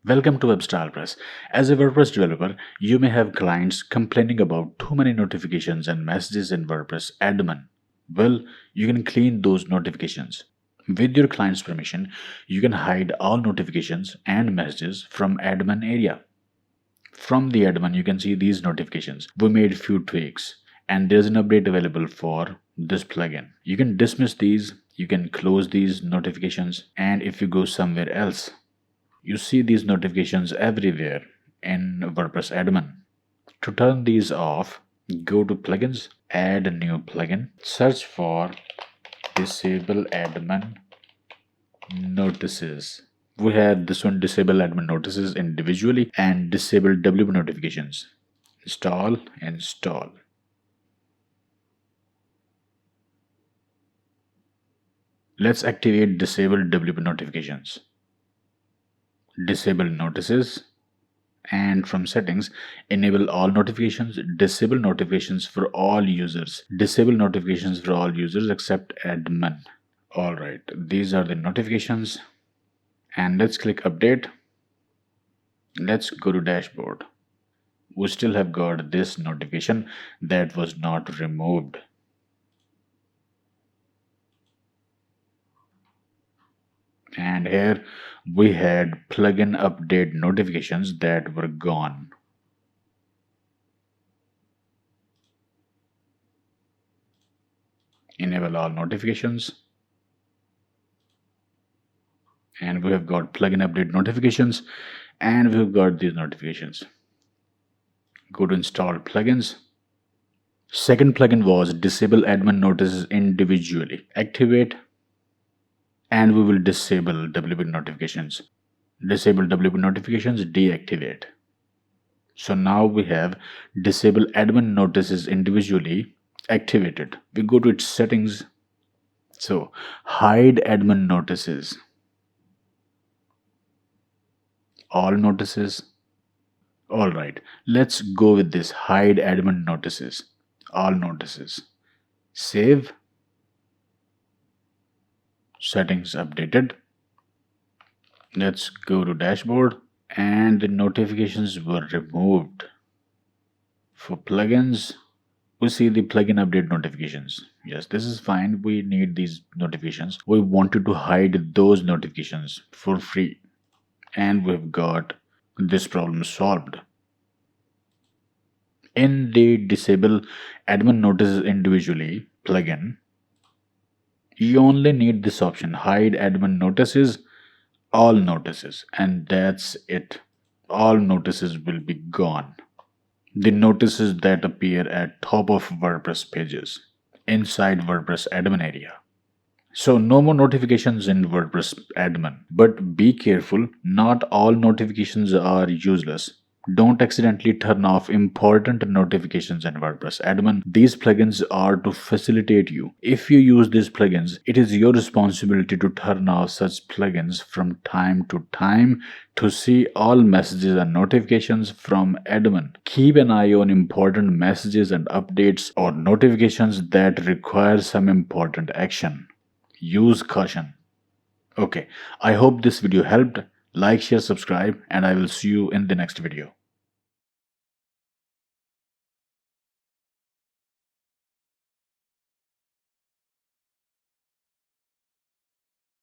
Welcome to WebStylePress. As a WordPress developer, you may have clients complaining about too many notifications and messages in WordPress admin. Well, you can clean those notifications. With your client's permission, you can hide all notifications and messages from admin area. From the admin, you can see these notifications. We made few tweaks and there's an update available for this plugin. You can dismiss these, you can close these notifications, and if you go somewhere else, you see these notifications everywhere in WordPress admin. To turn these off, go to plugins, add a new plugin, search for disable admin notices. We have this one, disable admin notices individually and disable WP notifications. Install. Let's activate disable WP notifications. Disable notices, and from settings, enable all notifications, disable notifications for all users, disable notifications for all users except admin. Alright, these are the notifications, and let's click update. Let's go to dashboard. We still have got this notification that was not removed. And here we had plugin update notifications that were gone. Enable all notifications, and we have got plugin update notifications, and we've got these notifications. Go to install plugins. Second plugin was disable admin notices individually. Activate, and we will disable WP notifications. Disable WP notifications, deactivate. So now we have disable admin notices individually activated. We go to its settings. So hide admin notices, all notices. Alright, let's go with this, hide admin notices, all notices. Save. Settings updated. Let's go to dashboard, and the notifications were removed. For plugins, we see the plugin update notifications. Yes, this is fine. We need these notifications. We wanted to hide those notifications for free, and we've got this problem solved. In the disable admin notices individually plugin, you only need this option, hide admin notices, all notices, and that's it. All notices will be gone. The notices that appear at top of WordPress pages inside WordPress admin area. So no more notifications in WordPress admin, but be careful, not all notifications are useless. Don't accidentally turn off important notifications in WordPress admin. These plugins are to facilitate you. If you use these plugins, it is your responsibility to turn off such plugins from time to time to see all messages and notifications from admin. Keep an eye on important messages and updates or notifications that require some important action. Use caution. Okay, I hope this video helped. Like, share, subscribe, and I will see you in the next video.